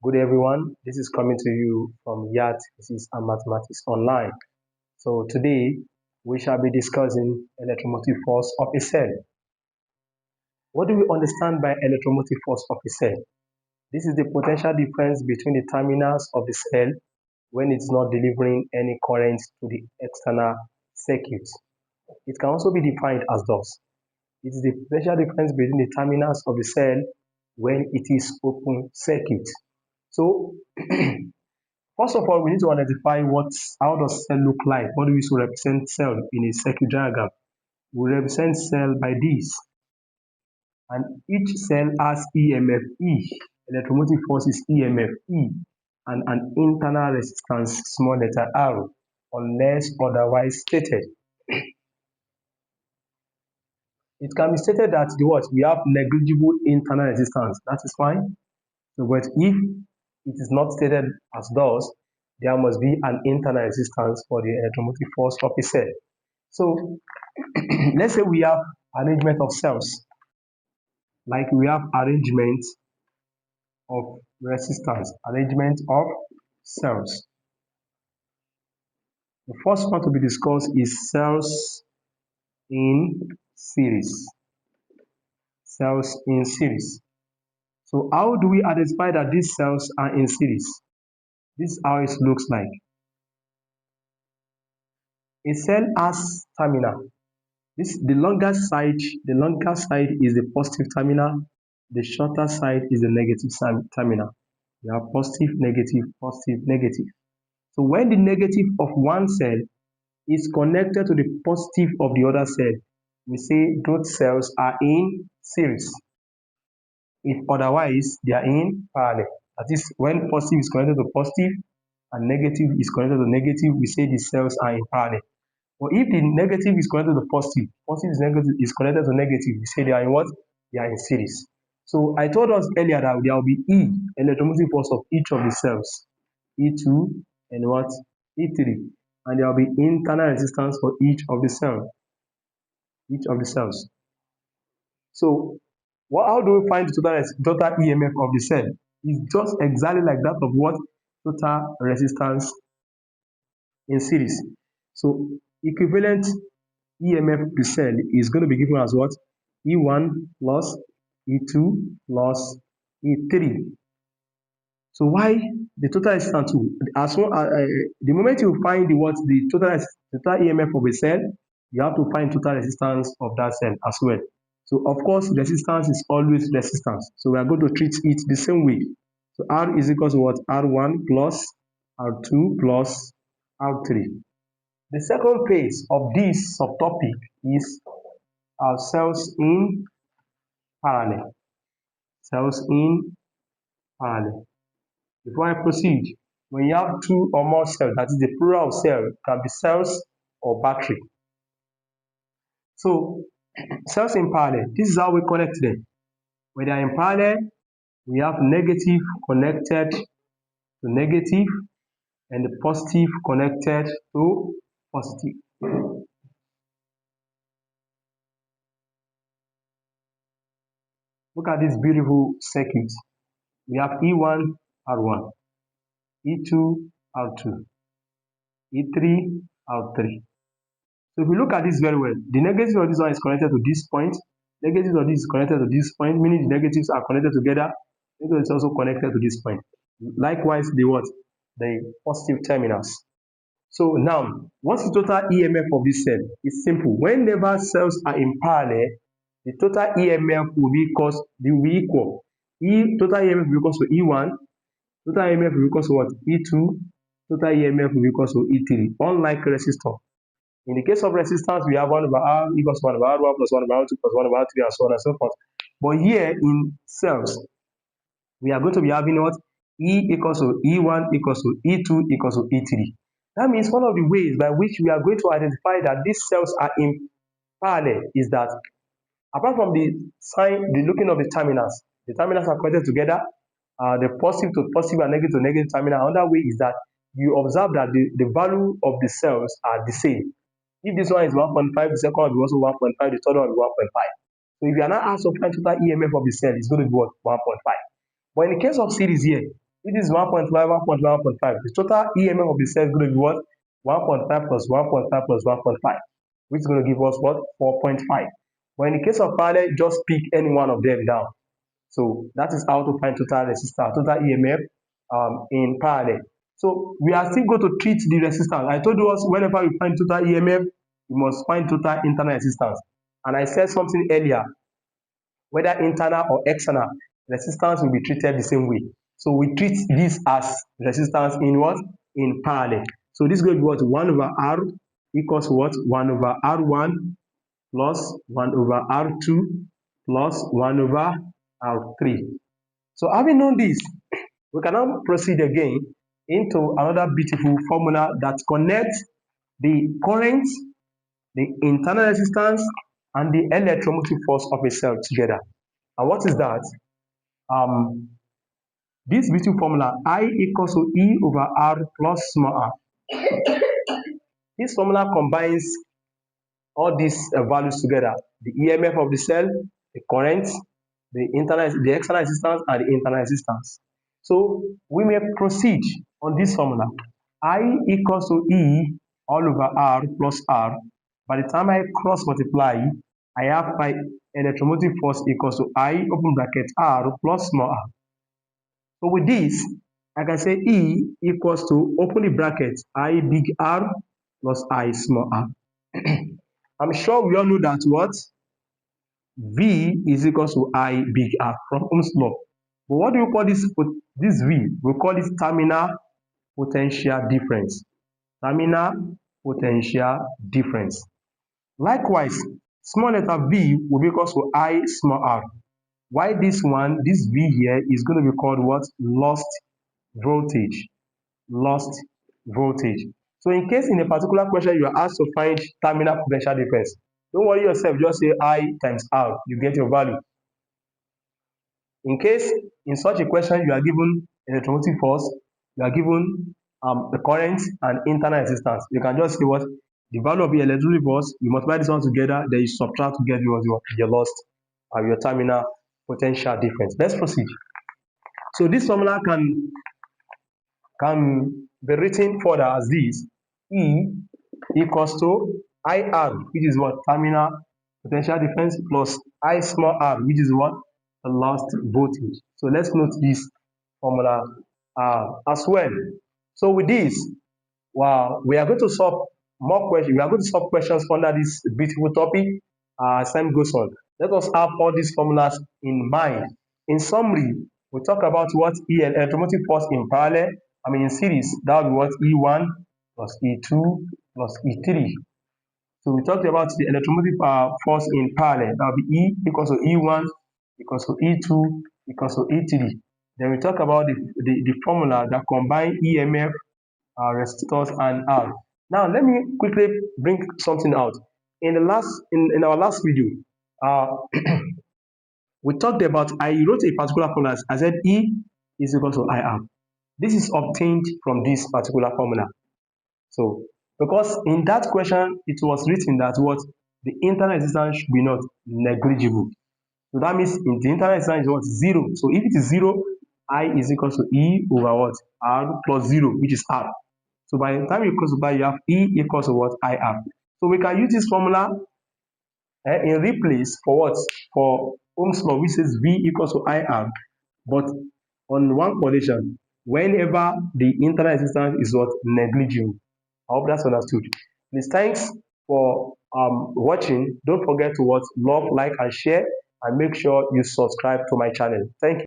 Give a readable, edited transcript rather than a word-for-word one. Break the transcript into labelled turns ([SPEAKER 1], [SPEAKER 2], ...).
[SPEAKER 1] Good day, everyone. This is coming to you from Yat Physics and Mathematics Online. So today we shall be discussing electromotive force of a cell. What do we understand by electromotive force of a cell? This is the potential difference between the terminals of the cell when it's not delivering any current to the external circuit. It can also be defined as thus. It is the potential difference between the terminals of the cell when it is open circuit. So first of all, we need to identify how does cell look like. What do we so represent cell in a circuit diagram? We represent cell by this, and each cell has EMF E. Electromotive force is EMF E, and an internal resistance small letter R, unless otherwise stated. It can be stated that we have negligible internal resistance. That is fine. So, but if it is not stated as thus, there must be an internal resistance for the electromotive force of a cell. So let's say we have arrangement of cells, like we have arrangement of resistance, arrangement of cells. The first one to be discussed is cells in series. Cells in series. So how do we identify that these cells are in series? This is how it looks like. A cell has terminal. The longer side is the positive terminal, the shorter side is the negative terminal. You have positive, negative, positive, negative. So when the negative of one cell is connected to the positive of the other cell, we say those cells are in series. If otherwise, they are in parallel. That is, when positive is connected to positive and negative is connected to negative, we say the cells are in parallel. But if the negative is connected to positive, is connected to negative, we say they are in what? They are in series. So I told us earlier that there will be E, electromotive force of each of the cells, E2 and what? E3. And there will be internal resistance for each of the cells. So how do we find the total EMF of the cell? It's just exactly like that of what? Total resistance in series. So equivalent EMF of the cell is going to be given as what? E1 plus E2 plus E3. So why the total resistance 2? The moment you find the total EMF of a cell, you have to find total resistance of that cell as well. So of course, resistance is always resistance. So we are going to treat it the same way. So R is equal to what? R1 plus R2 plus R3. The second phase of this subtopic is cells in parallel. Cells in parallel. Before I proceed, when you have two or more cells, that is the plural of cell, can be cells or battery. So cells in parallel, this is how we connect them. When they are in parallel, we have negative connected to negative and the positive connected to positive. Look at this beautiful circuit. We have E1, R1, E2, R2, E3, R3. So if you look at this very well, the negative of this one is connected to this point, negative of this is connected to this point, meaning the negatives are connected together, negative is also connected to this point. Likewise, the positive terminals. So now, what's the total EMF of this cell? It's simple. Whenever cells are in parallel, the total EMF will be equal. Total EMF will be equal to E1, total EMF will be equal to what? E2, total EMF will be equal to E3, unlike resistor. In the case of resistance, we have 1 over R equals 1 over R1 plus 1 over R2 plus 1 over R3 and so on and so forth. But here in cells, we are going to be having what? E equals to E1 equals to E2 equals to E3. That means one of the ways by which we are going to identify that these cells are in parallel is that apart from the looking of the terminals are connected together, the positive to positive and negative to negative terminal. Another way is that you observe that the value of the cells are the same. If this one is 1.5, the second one will be also 1.5, the third one will be 1.5. So if you are now asked to find total EMF of the cell, it's going to be what? 1.5. But in the case of series here, It is 1.5, 1.5, 1.5. The total EMF of the cell is going to be what? 1.5 plus 1.5 plus 1.5, which is going to give us what? 4.5. But in the case of parallel, just pick any one of them down. So that is how to find total resistance, total EMF in parallel. So we are still going to treat the resistance. I told you whenever you find total EMF, you must find total internal resistance. And I said something earlier, whether internal or external, resistance will be treated the same way. So we treat this as resistance in what? In parallel. So this is going to be what? 1 over R equals what? 1 over R1 plus 1 over R2 plus 1 over R3. So having known this, we can now proceed again into another beautiful formula that connects the current, the internal resistance, and the electromotive force of a cell together. And what is that? This beautiful formula, I equals to E over R plus small r. This formula combines all these values together: the EMF of the cell, the current, the external resistance, and the internal resistance. So we may proceed on this formula. I equals to E all over R plus R. By the time I cross multiply, I have my electromotive force equals to I open bracket R plus small r. So with this, I can say E equals to open the bracket I big R plus I small r. I'm sure we all know that what? V is equals to I big R from Ohm's law. But what do we call this V? We call it terminal potential difference. Terminal potential difference. Likewise, small letter V will be equals to I small r. Why this V here is going to be called what? Lost voltage. Lost voltage. So in case in a particular question you are asked to find terminal potential difference, don't worry yourself, just say I times R, you get your value. In case in such a question you are given electromotive force, you are given the current and internal resistance, you can just say what? The value of the electromotive force, you multiply this one together, then you subtract to get your lost your terminal potential difference. Let's proceed. So this formula can be written further as this: E equals to IR, which is what? Terminal potential difference, plus I small r, which is what? The lost voltage. So let's note this formula as well. So with this, we are going to solve more questions. We are going to solve questions under this beautiful topic as time goes on. Let us have all these formulas in mind. In summary, we talk about what? Electromotive force in parallel. In series, that would be what? E1 plus E2 plus E3. So we talked about the electromotive force in parallel. That would be E equals to E1 equals to E2 equals to E3. Then we talk about the formula that combine EMF, resistors, and R. Now let me quickly bring something out. In our last video, we talked about, I wrote a particular formula. I said E is equal to IR. This is obtained from this particular formula. So, because in that question, it was written that what? The internal resistance should be not negligible. So that means the internal resistance is what? 0. So if it is 0, I is equal to E over what? R plus 0, which is R. So by the time you cross by, you have E equals to what? IR. So we can use this formula in replace for what? For Ohm's law, which says V equals to IR, but on one condition: whenever the internal resistance is what? Negligible. I hope that's understood. Please, thanks for watching. Don't forget to love, like, and share, and make sure you subscribe to my channel. Thank you.